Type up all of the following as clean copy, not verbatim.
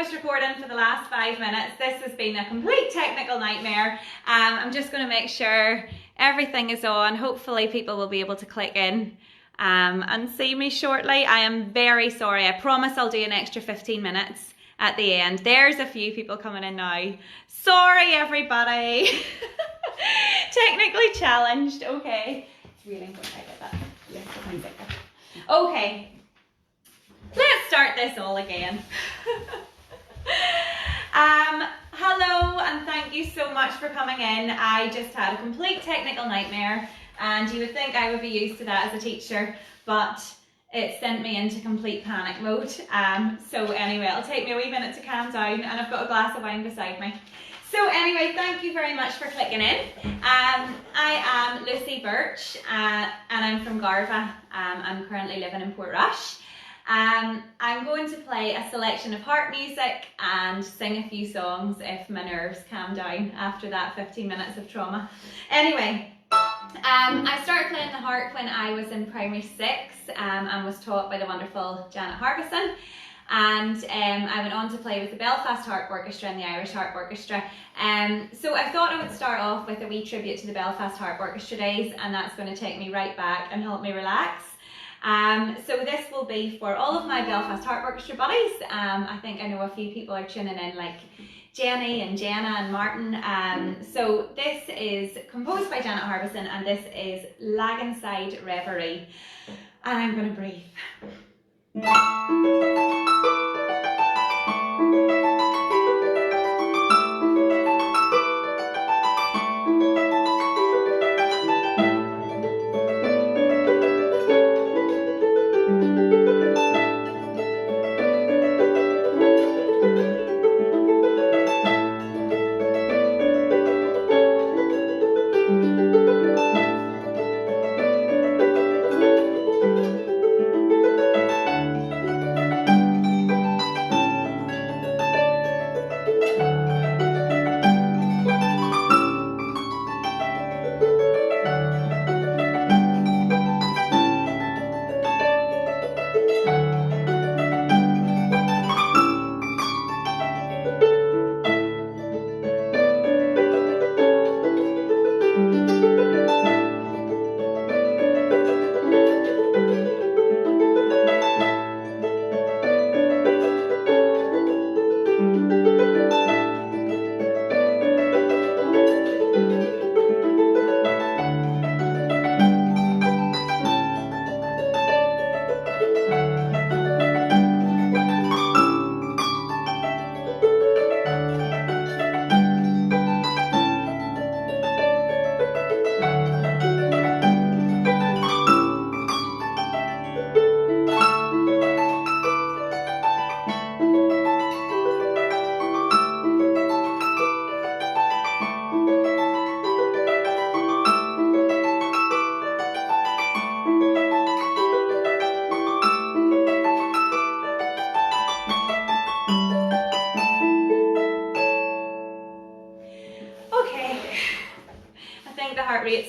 finished recording for the last 5 minutes. This has been a complete technical nightmare. I'm just going to make sure everything is on. Hopefully people will be able to click in and see me shortly. I am very sorry. I promise I'll do an extra 15 minutes at the end. There's a few people coming in now. Sorry everybody. Technically challenged. Okay. It's really important I get that. Okay. Let's start this all again. Hello and thank you so much for coming in. I just had a complete technical nightmare and you would think I would be used to that as a teacher, but it sent me into complete panic mode. So anyway, it'll take me a wee minute to calm down and I've got a glass of wine beside me. So anyway, thank you very much for clicking in. I am Lucy Birch and I'm from Garva. I'm currently living in Portrush. I'm going to play a selection of harp music and sing a few songs if my nerves calm down after that 15 minutes of trauma. Anyway, I started playing the harp when I was in primary 6 and was taught by the wonderful Janet Harbison. And I went on to play with the Belfast Harp Orchestra and the Irish Harp Orchestra. So I thought I would start off with a wee tribute to the Belfast Harp Orchestra days, and that's going to take me right back and help me relax. So this will be for all of my Belfast Harp Orchestra buddies. I think I know a few people are tuning in, like Jenny and Jenna and Martin. So this is composed by Janet Harbison and this is Laganside Reverie. And I'm going to breathe.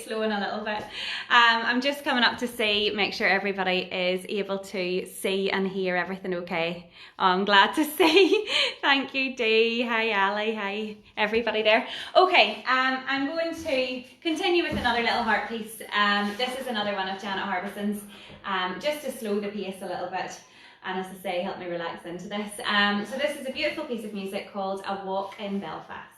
Slowing a little bit. I'm just coming up to see, make sure everybody is able to see and hear everything okay. I'm glad to see. Thank you, Dee. Hi, Ali. Hi, everybody there. Okay, I'm going to continue with another little harp piece. This is another one of Janet Harbison's, just to slow the pace a little bit. And as I say, help me relax into this. So this is a beautiful piece of music called A Walk in Belfast.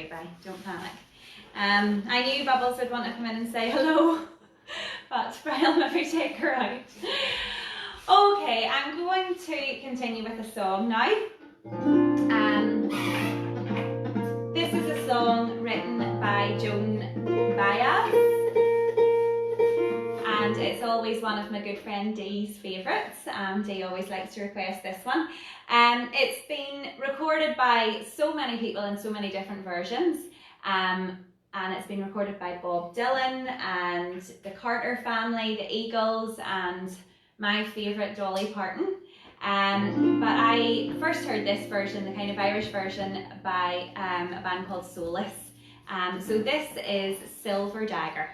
bye, don't panic. I knew Bubbles would want to come in and say hello, but I'll maybe take her out. Okay, I'm going to continue with a song now. This is a song written by Joan Baez, and it's always one of my good friend Dee's favourites. Dee always likes to request this one. It's been recorded by so many people in so many different versions, and it's been recorded by Bob Dylan and the Carter family, the Eagles, and my favourite Dolly Parton. But I first heard this version, the kind of Irish version, by a band called Solace. So this is Silver Dagger.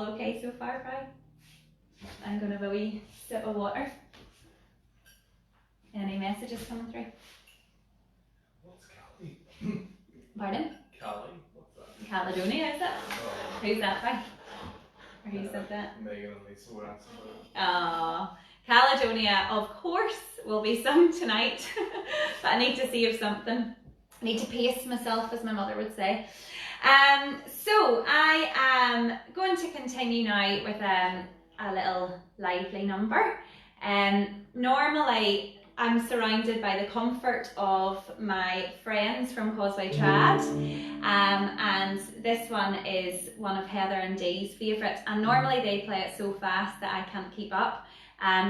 Okay so far, Fry? I'm going to have a wee sip of water. Any messages coming through? What's Cali? Pardon? Cali? What's that? Caledonia, is it? Oh. Who's that by? Or who said that? Megan and Lisa were asking Oh, Caledonia, of course, will be sung tonight. But I need to see if something. I need to pace myself, as my mother would say. So I am going to continue now with a little lively number. Normally I'm surrounded by the comfort of my friends from Causeway Trad, and this one is one of Heather and Dee's favourites, and normally they play it so fast that I can't keep up,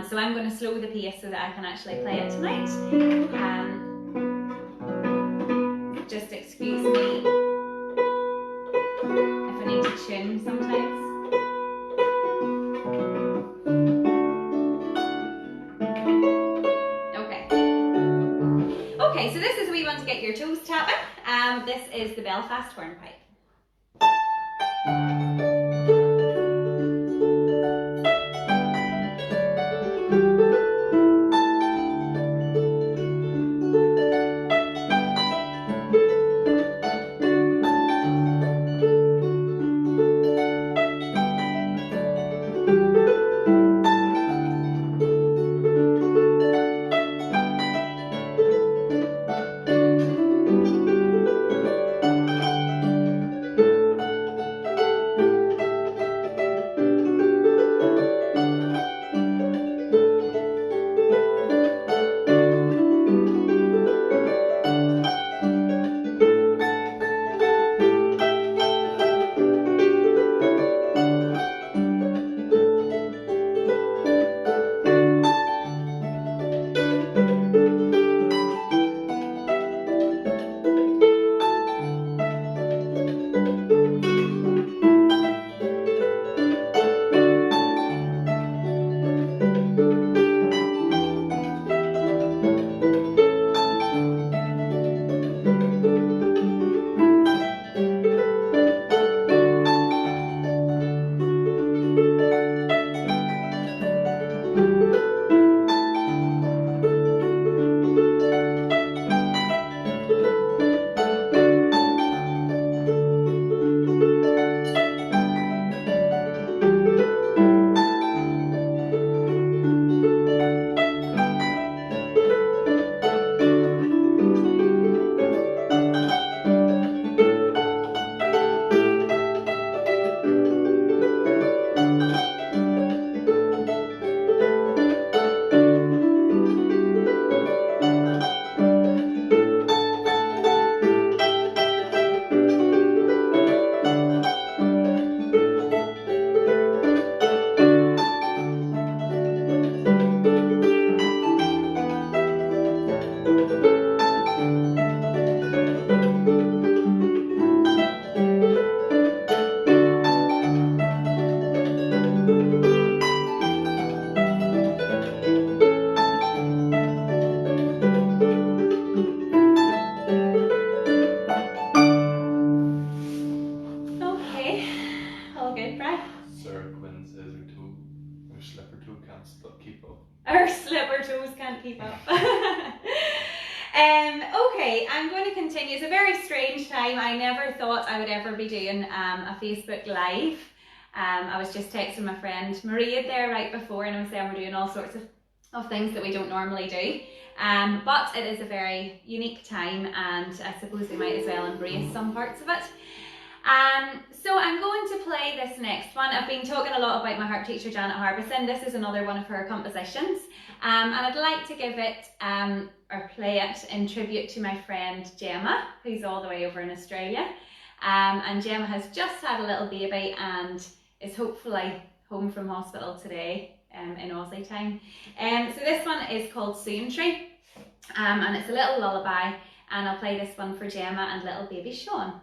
so I'm going to slow the pace so that I can actually play it tonight. Just excuse me if I need to tune sometimes. your toes tapping. This is the Belfast Hornpipe. Our slipper toes can't keep up. Okay, I'm going to continue. It's a very strange time. I never thought I would ever be doing a Facebook Live. I was just texting my friend Maria there right before, and I was saying we're doing all sorts of things that we don't normally do. But it is a very unique time, and I suppose we might as well embrace some parts of it. So I'm going to play this next one. I've been talking a lot about my harp teacher Janet Harbison. This is another one of her compositions, and I'd like to give it or play it in tribute to my friend Gemma, who's all the way over in Australia. And Gemma has just had a little baby and is hopefully home from hospital today in Aussie time. So this one is called Soon Tree, and it's a little lullaby, and I'll play this one for Gemma and little baby Sean.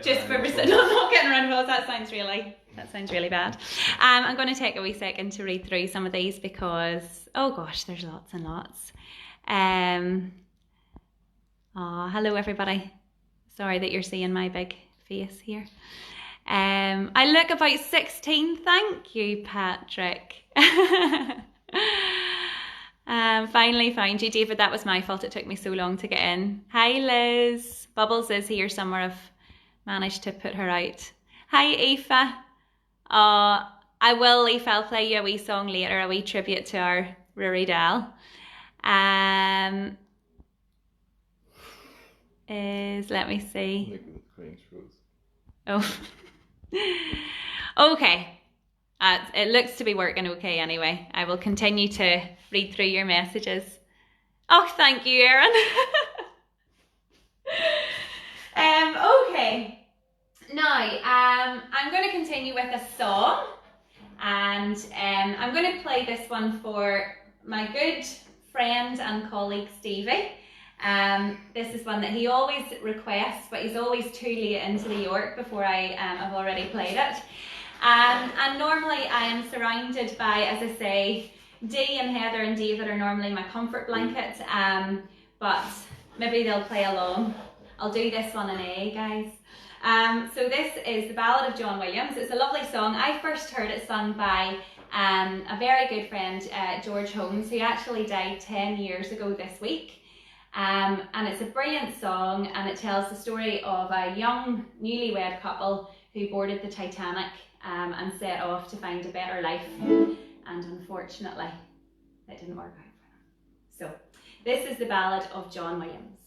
Just for not getting around wells. That sounds really bad. I'm going to take a wee second to read through some of these because, oh gosh, there's lots and lots. Hello everybody. Sorry that you're seeing my big face here. I look about 16. Thank you, Patrick. Finally found you, David. That was my fault. It took me so long to get in. Hi, Liz. Bubbles is here somewhere. I've managed to put her out. Hi, Aoife. I will, Aoife. I'll play you a wee song later, a wee tribute to our Rory Dal. Let me see. Oh. Okay. It looks to be working okay anyway. I will continue to read through your messages. Oh, thank you, Erin. Okay. Now, I'm going to continue with a song, and I'm going to play this one for my good friend and colleague Stevie. This is one that he always requests, but he's always too late into the York before I have already played it. And normally I am surrounded by, as I say, Dee and Heather and David are normally my comfort blanket, but maybe they'll play along. I'll do this one in A, guys. So this is the Ballad of John Williams. It's a lovely song. I first heard it sung by a very good friend, George Holmes, who actually died 10 years ago this week. And it's a brilliant song, and it tells the story of a young newlywed couple who boarded the Titanic and set off to find a better life, and unfortunately it didn't work out for them. So this is the Ballad of John Williams.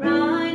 Right.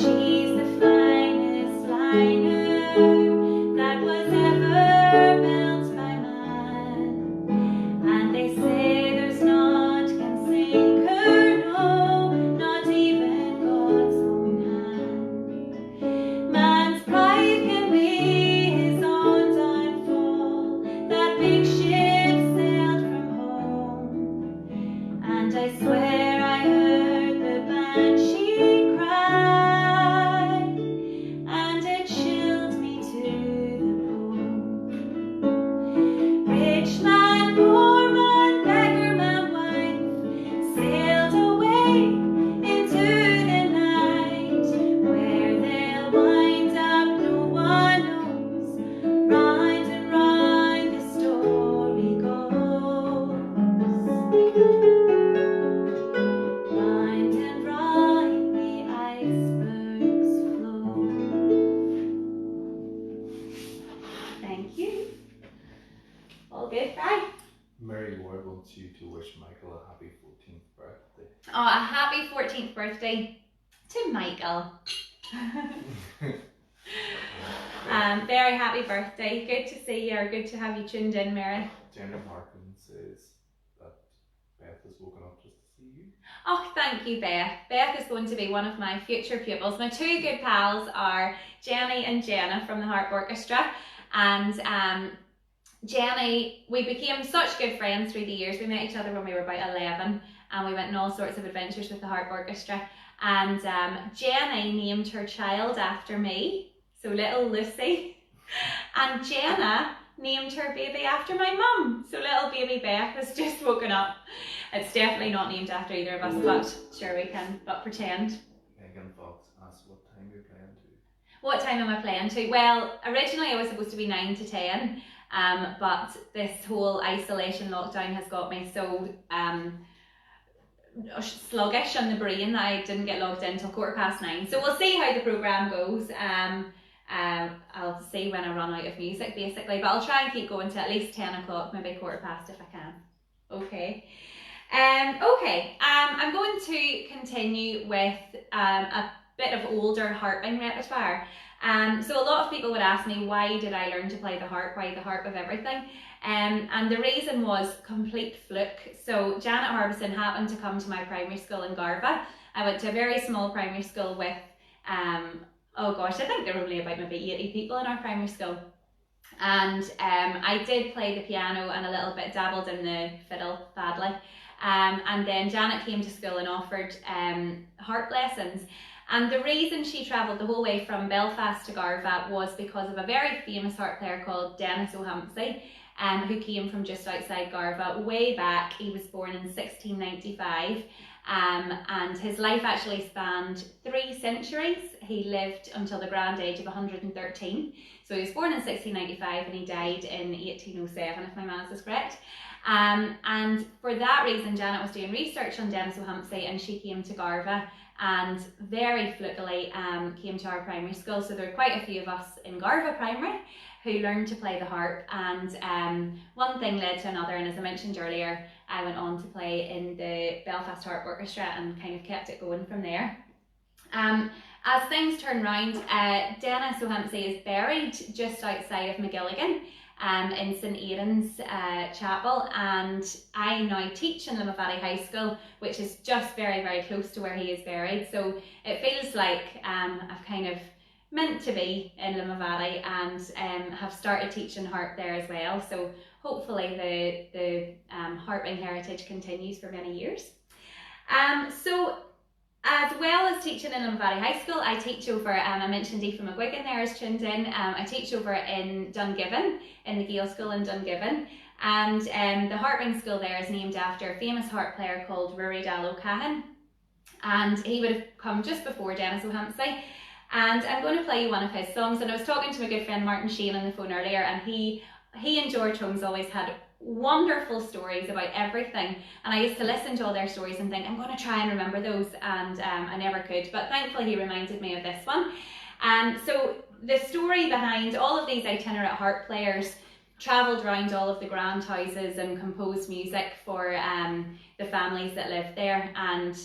she's the finest liner that was ever built by man. And they say there's naught can sink her, no, not even God's own hand. Man's pride can be his own downfall. That big ship sailed from home, and I swear I heard the banshee cry, and it chilled me to the bone. Rich man, poor man, beggar man, wife, sailed away into the night. Where they'll wind up, no one knows. Round and round the story goes. Round and round the icebergs flow. Thank you. All good, bye. Mary Ward wants you to wish Michael a happy 14th birthday. Oh, a happy 14th birthday to Michael. Very happy birthday. Good to see you, or good to have you tuned in, Mary. Jenna Harkin says that Beth has woken up just to see you. Oh, thank you, Beth. Beth is going to be one of my future pupils. My two good pals are Jenny and Jenna from the Harp Orchestra. And Jenny, we became such good friends through the years. We met each other when we were about 11, and we went on all sorts of adventures with the Harp Orchestra. And Jenny named her child after me, so little Lucy. And Jenna named her baby after my mum, so little baby Beth has just woken up. It's definitely not named after either of us, but sure we can but pretend. Megan Fox asked what time you're playing to. What time am I playing to? Well, originally I was supposed to be 9 to 10, but this whole isolation lockdown has got me so sluggish on the brain that I didn't get logged in till 9:15. So we'll see how the programme goes. I'll see when I run out of music basically, but I'll try and keep going to at least 10 o'clock, maybe 15:15 if I can. Okay. I'm going to continue with a bit of older harping repertoire. So a lot of people would ask me, why did I learn to play the harp? Why the harp of everything? And the reason was complete fluke. So Janet Harbison happened to come to my primary school in Garva. I went to a very small primary school with, oh gosh, I think there were only about maybe 80 people in our primary school. And I did play the piano and a little bit dabbled in the fiddle badly. And then Janet came to school and offered harp lessons. And the reason she travelled the whole way from Belfast to Garva was because of a very famous harp player called Dennis O'Hampsey, who came from just outside Garva way back. He was born in 1695, and his life actually spanned 3 centuries. He lived until the grand age of 113. So he was born in 1695 and he died in 1807, if my maths is correct. And for that reason, Janet was doing research on Dennis O'Hampsey, and she came to Garva and very flukily came to our primary school. So there were quite a few of us in Garva Primary who learned to play the harp, and one thing led to another, and as I mentioned earlier, I went on to play in the Belfast Harp Orchestra and kind of kept it going from there. As things turn round, Dennis O'Hampsey is buried just outside of McGilligan in St Aidan's Chapel, and I now teach in Limavady High School, which is just very, very close to where he is buried. So it feels like I've kind of meant to be in Limavady, and have started teaching harp there as well. So hopefully the harping heritage continues for many years. So as well as teaching in Limavady High School, I teach over, I mentioned Aoife McGuigan there is tuned in, I teach over in Dungiven, in the Gael School in Dungiven, and the harping school there is named after a famous harp player called Rory Dal O'Cahan, and he would have come just before Dennis O'Hampsey. And I'm going to play you one of his songs, and I was talking to my good friend Martin Sheen on the phone earlier, and he and George Holmes always had wonderful stories about everything, and I used to listen to all their stories and think, I'm going to try and remember those, and I never could, but thankfully he reminded me of this one. So the story behind all of these itinerant harp players travelled around all of the grand houses and composed music for the families that lived there, and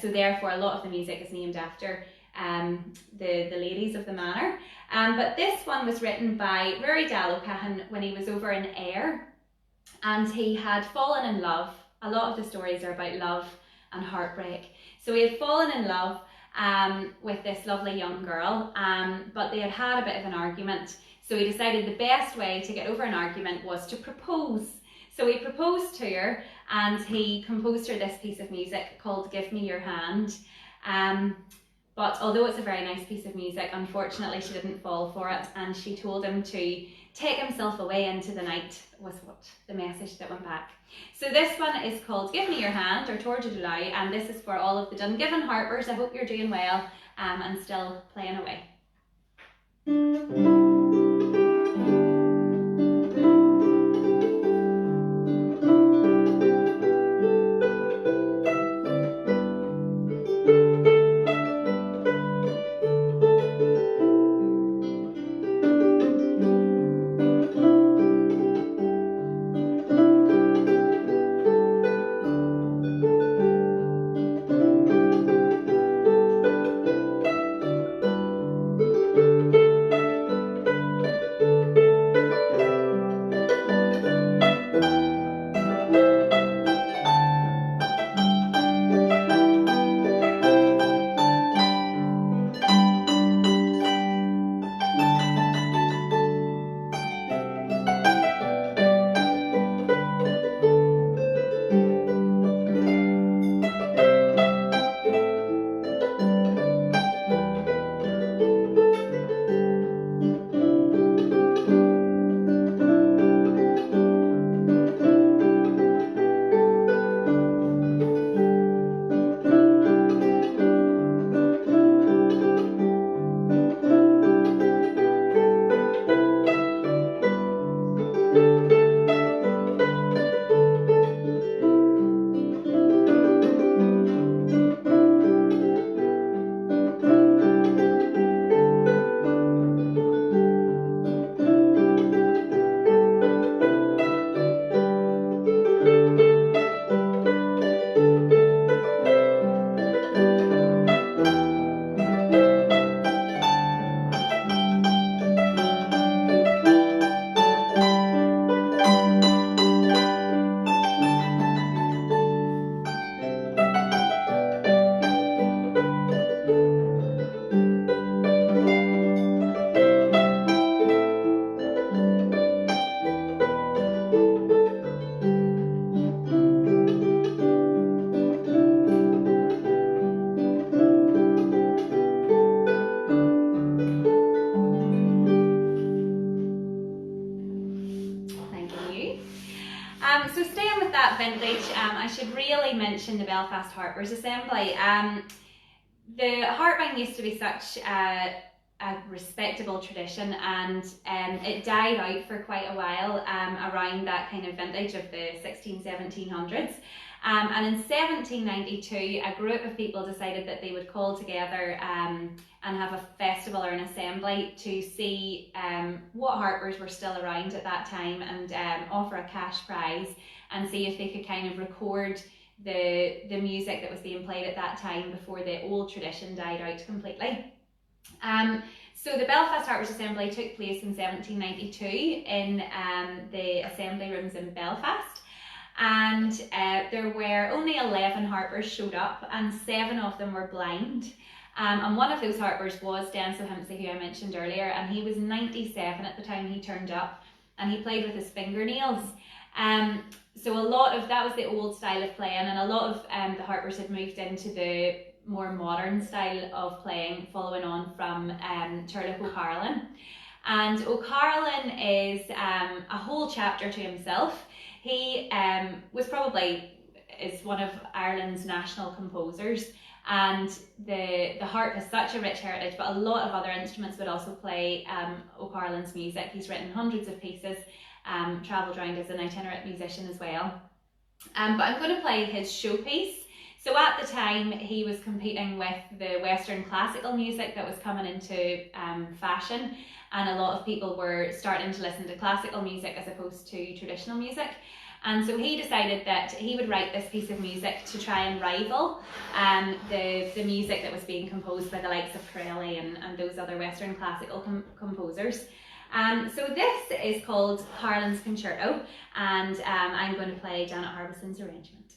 so therefore a lot of the music is named after the ladies of the manor. But this one was written by Rory Dal O'Cahan when he was over in Ayr, and he had fallen in love. A lot of the stories are about love and heartbreak. So he had fallen in love with this lovely young girl, but they had had a bit of an argument. So he decided the best way to get over an argument was to propose. So he proposed to her, and he composed her this piece of music called Give Me Your Hand. But although it's a very nice piece of music, unfortunately she didn't fall for it, and she told him to take himself away into the night, was what the message that went back. So this one is called Give Me Your Hand, or Torja Dulai, and this is for all of the Dungiven harpers. I hope you're doing well and still playing away. So staying with that vintage, I should really mention the Belfast Harpers Assembly. The harping used to be such a respectable tradition, and it died out for quite a while around that kind of vintage of the 1700s. And in 1792, a group of people decided that they would call together and have a festival or an assembly to see what harpers were still around at that time, and offer a cash prize and see if they could kind of record the music that was being played at that time before the old tradition died out completely. So the Belfast Harpers Assembly took place in 1792 in the assembly rooms in Belfast. And there were only 11 harpers showed up, and 7 of them were blind. And one of those harpers was Dennis O'Himpsey, who I mentioned earlier, and he was 97 at the time he turned up, and he played with his fingernails. So a lot of that was the old style of playing, and a lot of the harpers had moved into the more modern style of playing, following on from Turlough O'Carolan. And O'Carolan is a whole chapter to himself. He is one of Ireland's national composers, and the harp has such a rich heritage, but a lot of other instruments would also play O'Carolan's music. He's written hundreds of pieces, travelled around as an itinerant musician as well. But I'm going to play his showpiece. So at the time, he was competing with the Western classical music that was coming into fashion, and a lot of people were starting to listen to classical music as opposed to traditional music. And so he decided that he would write this piece of music to try and rival the music that was being composed by the likes of Corelli and those other Western classical composers. So this is called Harlan's Concerto, and I'm going to play Janet Harbison's arrangement.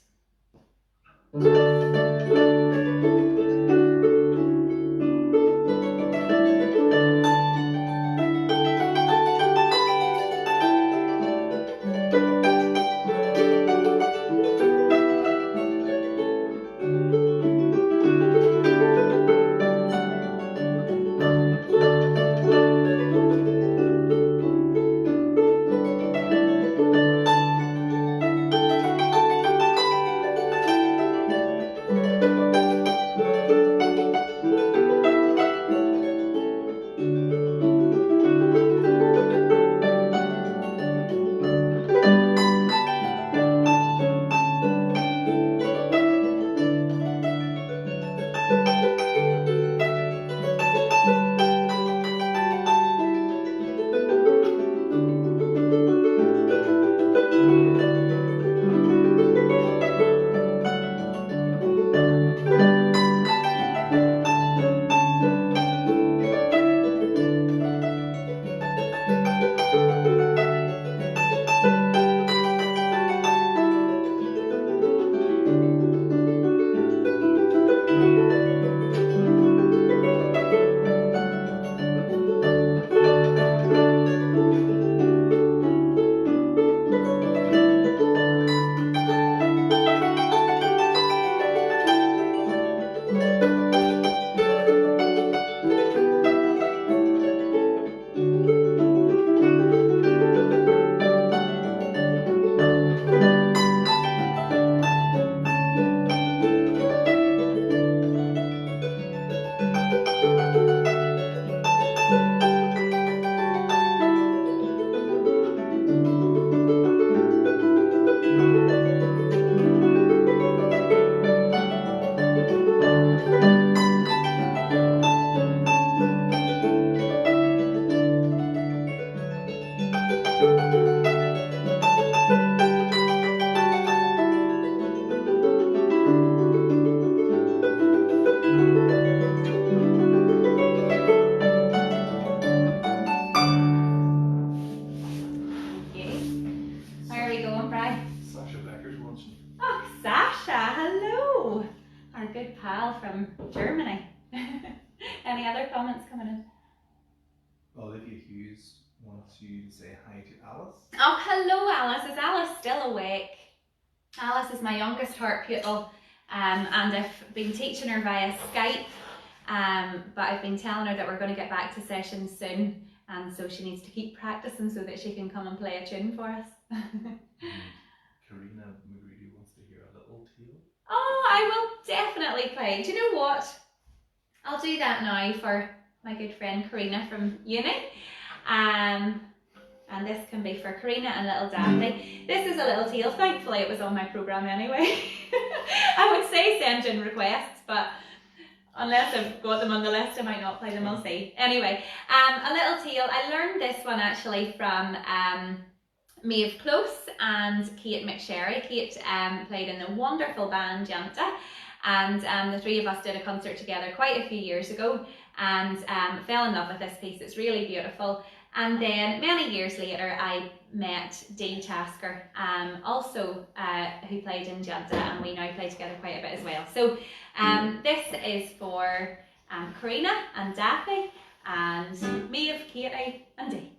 Good pal from Germany. Any other comments coming in? Olivia Hughes wants you to say hi to Alice. Oh, hello Alice. Is Alice still awake? Alice is my youngest heart pupil, and I've been teaching her via Skype, but I've been telling her that we're going to get back to sessions soon, and so she needs to keep practicing so that she can come and play a tune for us. Karina McGreedy wants to hear a little tale. Oh, I will definitely play. Do you know what? I'll do that now for my good friend Karina from uni. And this can be for Karina and little Daphne. This is a little tale. Thankfully it was on my programme anyway. I would say send in requests, but unless I've got them on the list I might not play them, we'll see. Anyway, a little tale. I learned this one actually from Maeve Close and Kate McSherry. Kate played in the wonderful band Janta, and the three of us did a concert together quite a few years ago, and fell in love with this piece. It's really beautiful. And then many years later I met Dee Tasker, also who played in Janta, and we now play together quite a bit as well. So this is for Karina and Daphne and Maeve, Katie and Dee.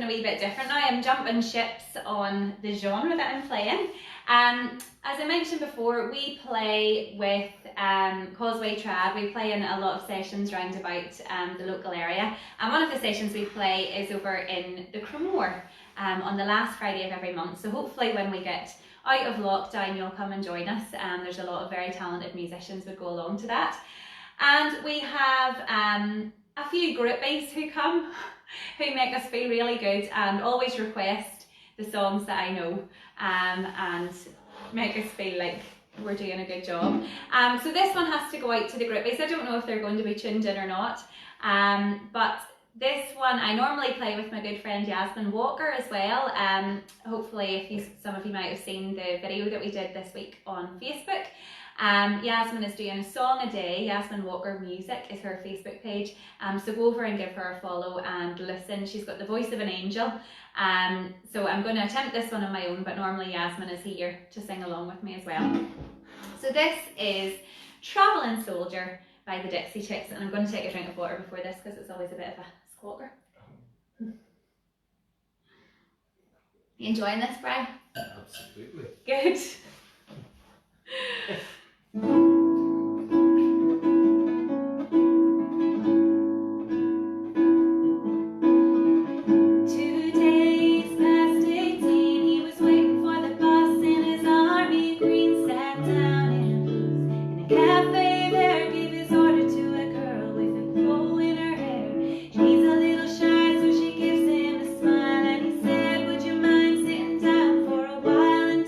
a wee bit different now. I'm jumping ships on the genre that I'm playing. As I mentioned before, we play with Causeway Trad. We play in a lot of sessions round about the local area. And one of the sessions we play is over in the Cremore on the last Friday of every month. So hopefully when we get out of lockdown, you'll come and join us. There's a lot of very talented musicians would go along to that. And we have a few groupies who come, who make us feel really good and always request the songs that I know and make us feel like we're doing a good job. So this one has to go out to the groupies. I don't know if they're going to be tuned in or not, but this one I normally play with my good friend Yasmin Walker as well. Hopefully some of you might have seen the video that we did this week on Facebook. Yasmin is doing a song a day. Yasmin Walker Music is her Facebook page, so go over and give her a follow and listen. She's got the voice of an angel, so I'm going to attempt this one on my own, but normally Yasmin is here to sing along with me as well. So this is Travelling Soldier by the Dixie Chicks, and I'm going to take a drink of water before this because it's always a bit of a squawker. You enjoying this, Brian? Absolutely. Good.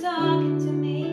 Talking to me.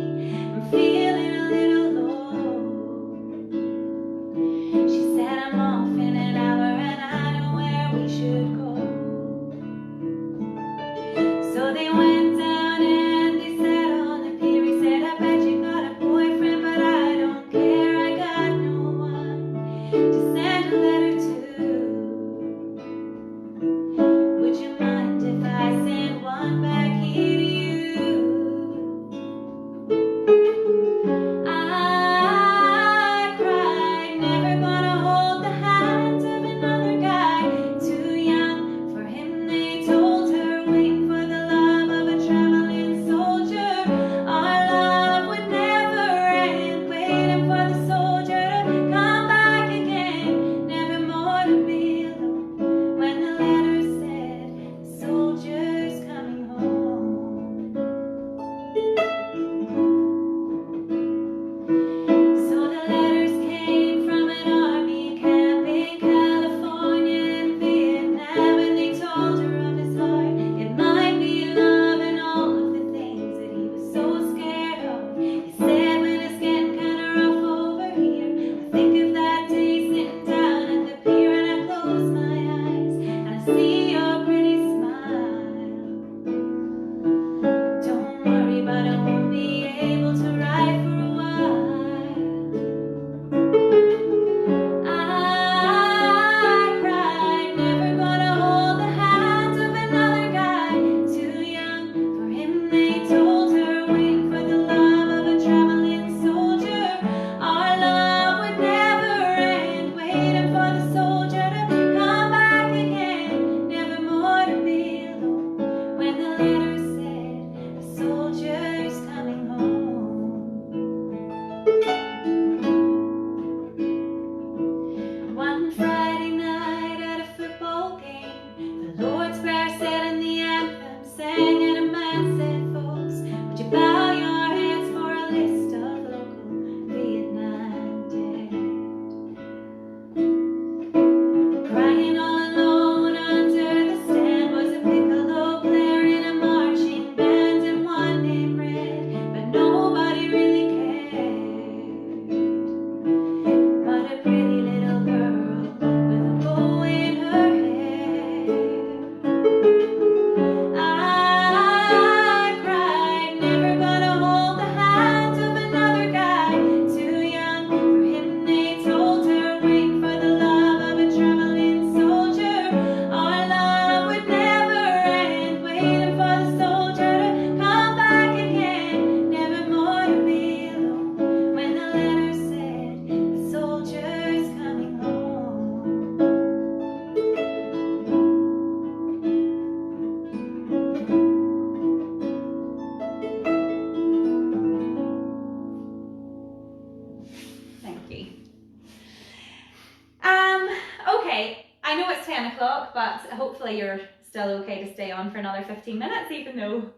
o'clock, but hopefully you're still okay to stay on for another 15 minutes, even though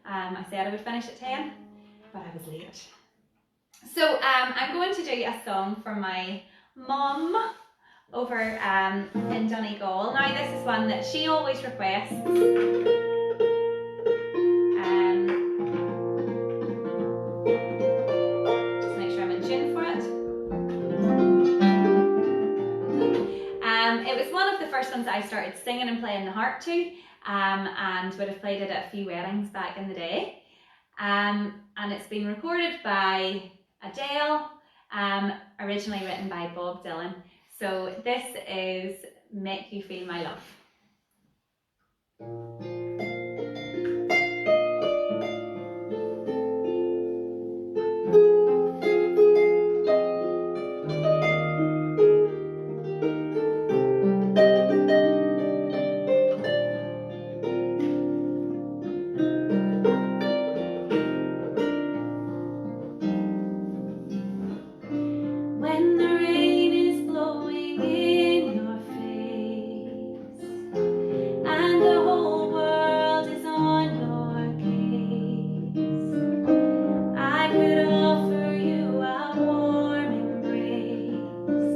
I said I would finish at 10, but I was late. So I'm going to do a song for my mum over in Donegal. Now this is one that she always requests. Just make sure I'm in tune for it. It was one of the first ones I started singing and playing the harp to, and would have played it at a few weddings back in the day. And it's been recorded by Adele, originally written by Bob Dylan. So this is Make You Feel My Love. When the rain is blowing in your face and the whole world is on your case, I could offer you a warm embrace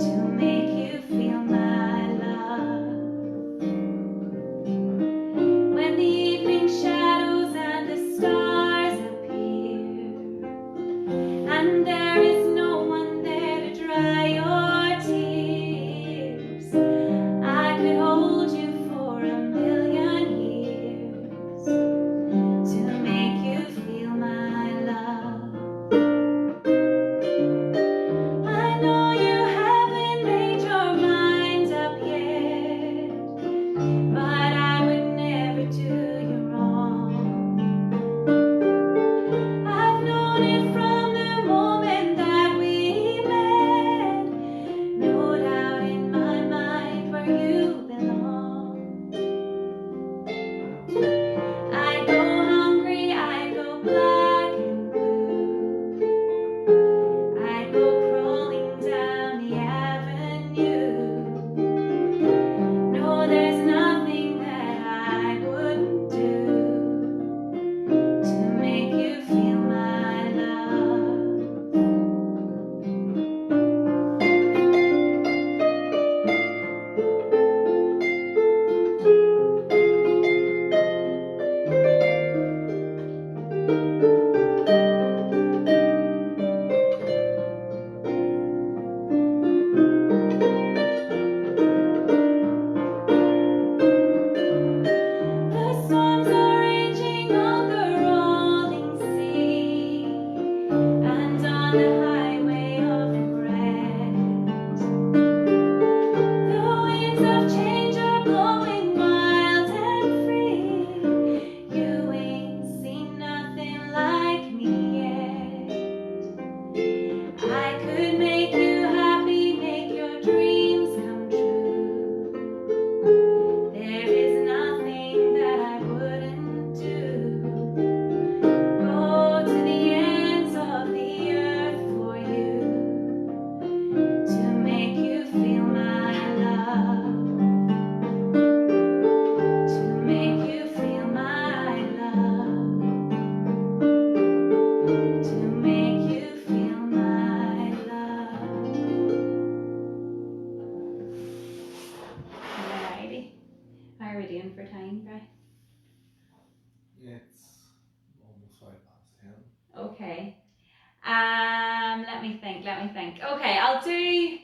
to make you feel my love. When the evening shadows and the stars appear and there is no one there to dry your tears, I could hold you for a million years to make you feel my love. I know you haven't made your mind up yet, but I would never do you wrong. I've known it from the moment that we met, no doubt in my mind where you belong. I go hungry, I go black and blue, I go crawling down the avenue. No, there's nothing that I wouldn't do to make you feel my love. The storms are raging on the rolling sea and on the highway of regret. The winds of change are blowing wild and free. You ain't seen nothing like me yet. I could make you happy, make your dreams come true. There is nothing that I wouldn't do. Go to the ends of the earth for you to make you feel my love. To make you feel my love. To make you feel my love. Alrighty. How are we doing for time, Bri? It's almost 10:05. Okay. Let me think. Okay, I'll do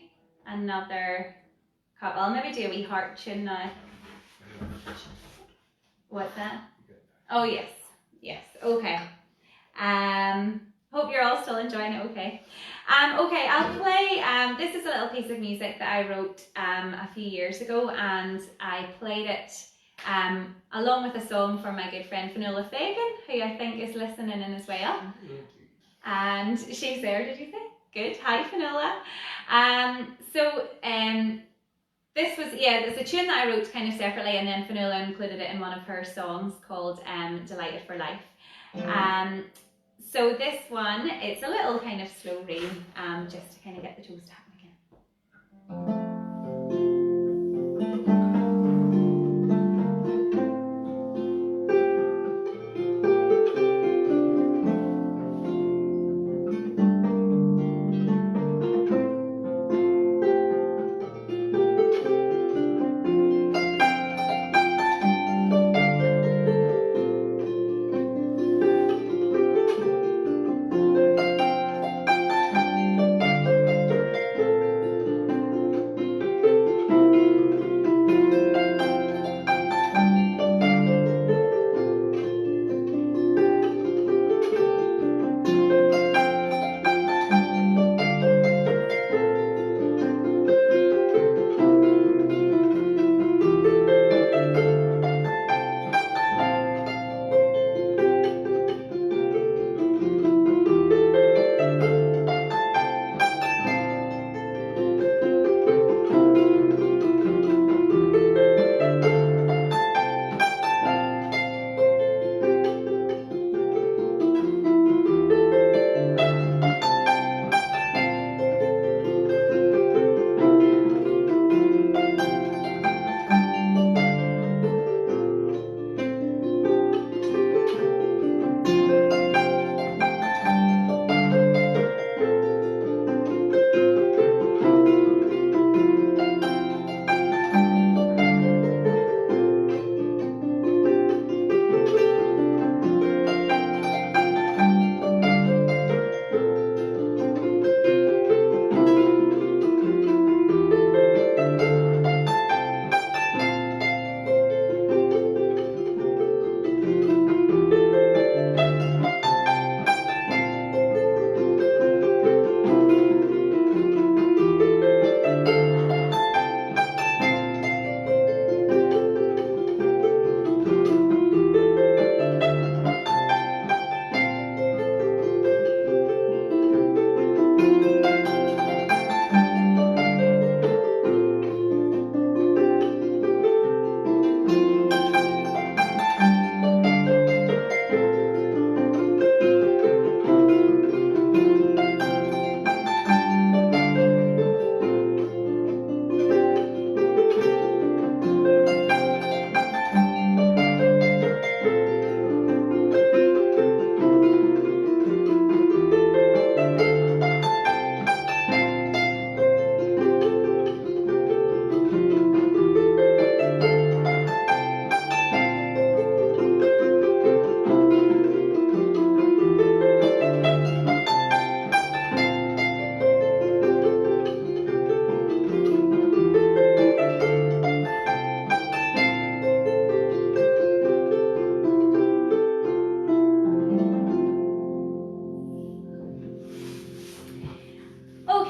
another couple. I'll maybe do a wee heart tune now. What's that? Oh yes. Okay. Hope you're all still enjoying it. Okay. Okay, I'll play. This is a little piece of music that I wrote a few years ago, and I played it along with a song for my good friend Fionnuala Fagan, who I think is listening in as well. And she's there, did you say? Good. Hi, Fionnuala. This was, there's a tune that I wrote kind of separately, and then Fionnuala included it in one of her songs called Delighted for Life. So this one, it's a little kind of slow rain, just to kind of get the toes to happen again.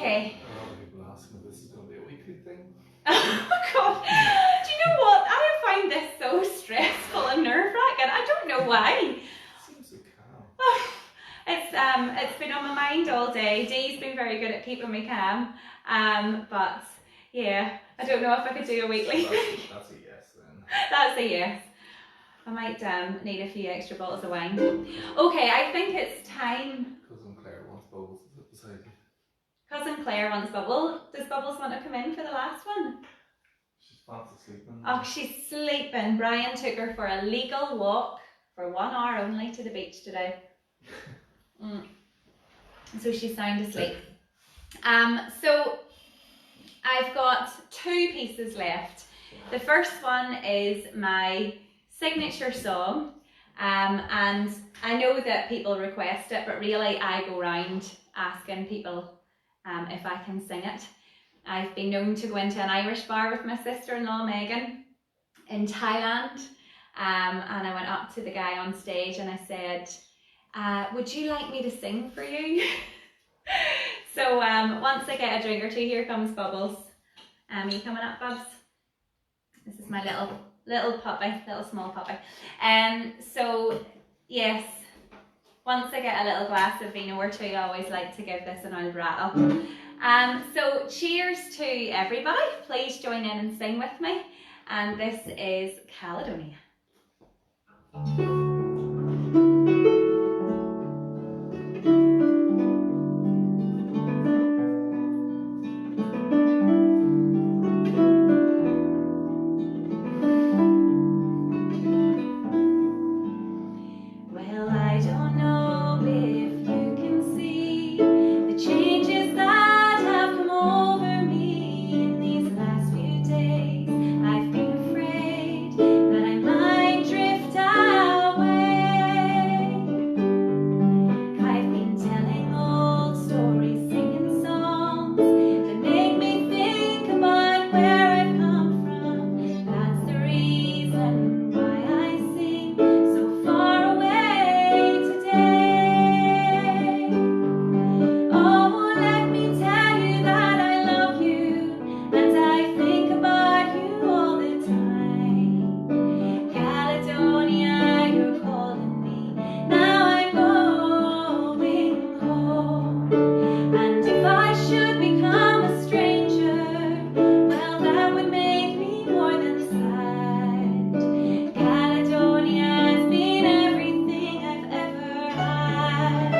Okay. A lot of people ask me if this is going to be a weekly thing. Oh God. Do you know what? I find this so stressful and nerve-wracking. I don't know why. Seems so calm. It's been on my mind all day. Dee's been very good at keeping me calm. But yeah, I don't know if I could do a weekly. That's a yes then. That's a yes. I might need a few extra bottles of wine. Okay, I think it's time. Cousin Claire wants bubbles to sit beside you. Cousin Claire wants Bubble. Does Bubbles want to come in for the last one? She's fast sleeping. Oh, she's sleeping. Brian took her for a legal walk for 1 hour only to the beach today. So she's sound asleep. So I've got 2 pieces left. The first one is my signature song, and I know that people request it, but really I go round asking people if I can sing it. I've been known to go into an Irish bar with my sister-in-law Megan in Thailand, and I went up to the guy on stage and I said, would you like me to sing for you? So once I get a drink or two, here comes Bubbles. Are you coming up, Bubs? This is my little puppy, little small puppy. So yes, once I get a little glass of vino or two, I always like to give this an old rattle. So cheers to everybody. Please join in and sing with me. And this is Caledonia. Well, I don't know if you can see the changes that have come over me in these last few days. I've been afraid that I might drift away. I've been telling old stories, singing songs that make me think about where I've come from. That's the reason why I sing so far away today. Oh, let me tell you that I love you, and I think about you all the time. Caledonia, you're calling me, now I'm going home. And if I should become a stranger, well, that would make me more than sad. Caledonia has been everything I've ever had.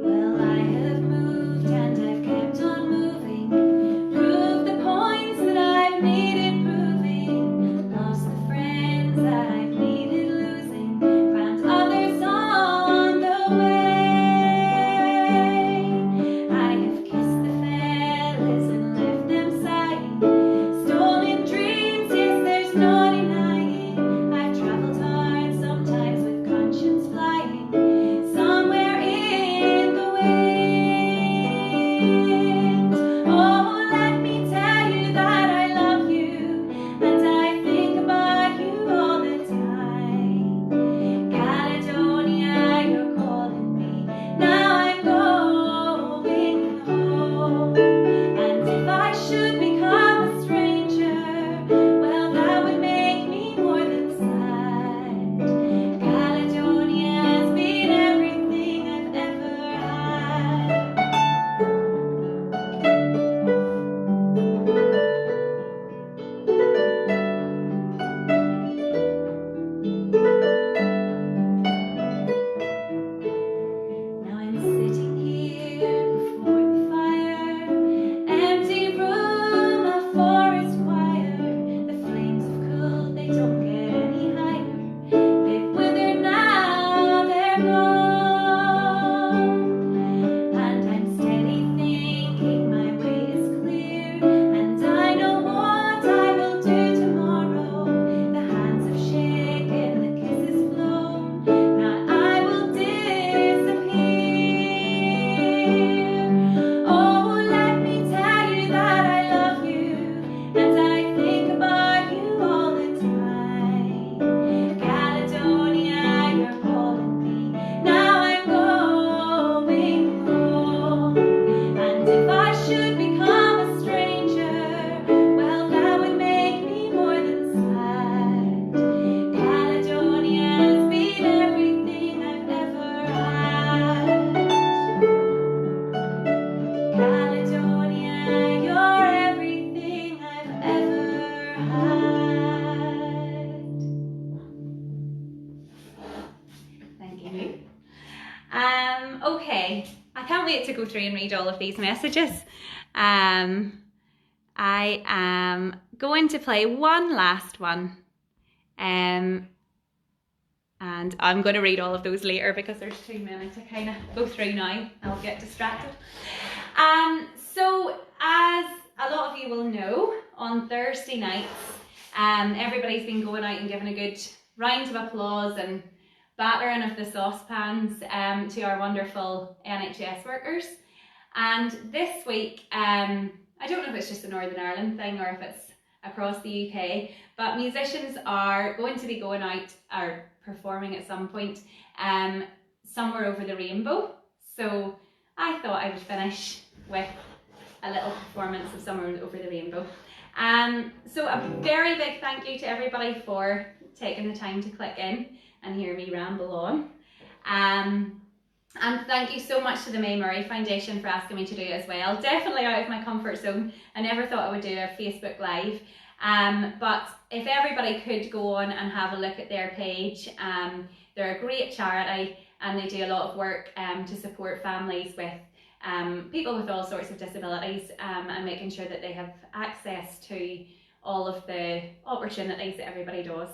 Well, I have moved and I've kept on moving, proved the points that I've needed proving, lost the friends that I've needed losing, found others on the way. I have kissed the fellas and left them sighing, stolen dreams, yes, there's no denying. I've traveled hard, sometimes with conscience flying, somewhere in the wind. Oh, let me tell you that I love you, and I think about you all the time. Caledonia, you're calling me, now I'm going home. And if I should become a stranger, well, that would make me more than sad. Caledonia has been everything I've ever had. wait to go through and read all of these messages. I am going to play one last one. And I'm going to read all of those later because there's too many to kind of go through now. I'll get distracted. So as a lot of you will know, on Thursday nights, everybody's been going out and giving a good round of applause and battering of the saucepans to our wonderful NHS workers. And this week, I don't know if it's just a Northern Ireland thing or if it's across the UK, but musicians are going to be going out or performing at some point somewhere over the rainbow. So I thought I would finish with a little performance of Somewhere Over the Rainbow. So a very big thank you to everybody for taking the time to click in and hear me ramble on. And thank you so much to the May Murray Foundation for asking me to do it as well. Definitely out of my comfort zone. I never thought I would do a Facebook Live. But if everybody could go on and have a look at their page, they're a great charity and they do a lot of work to support families with people with all sorts of disabilities and making sure that they have access to all of the opportunities that everybody does.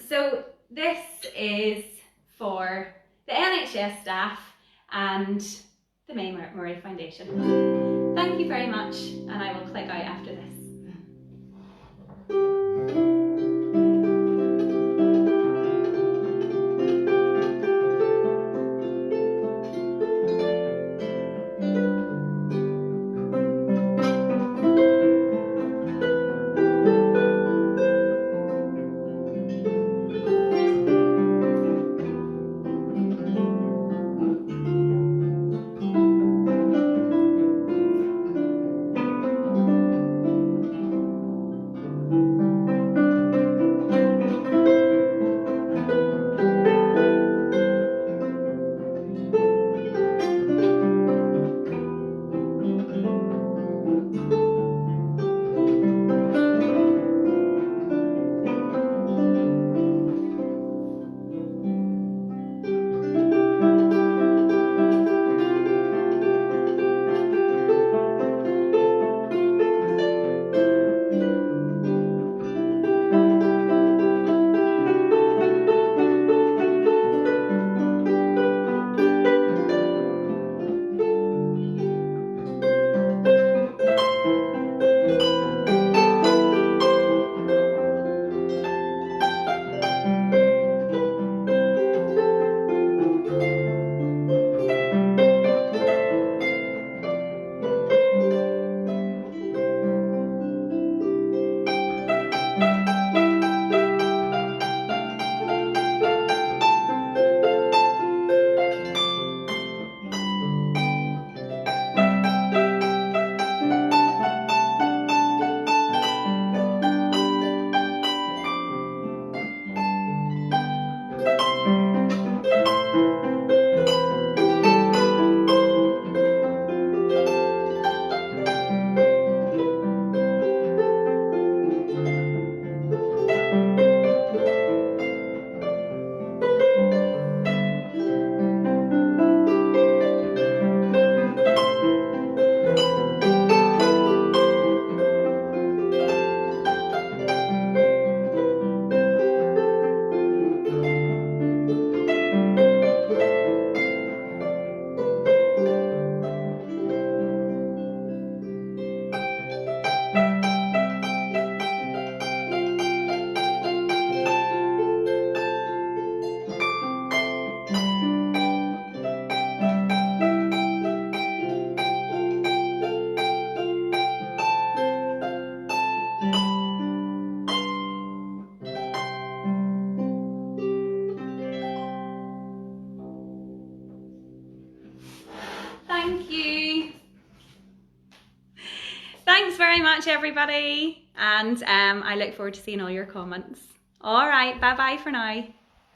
So this is for the NHS staff and the May Murray Foundation. Thank you very much, and I will click out after this. Thank you. Thanks very much, everybody. And I look forward to seeing all your comments. All right, bye-bye for now.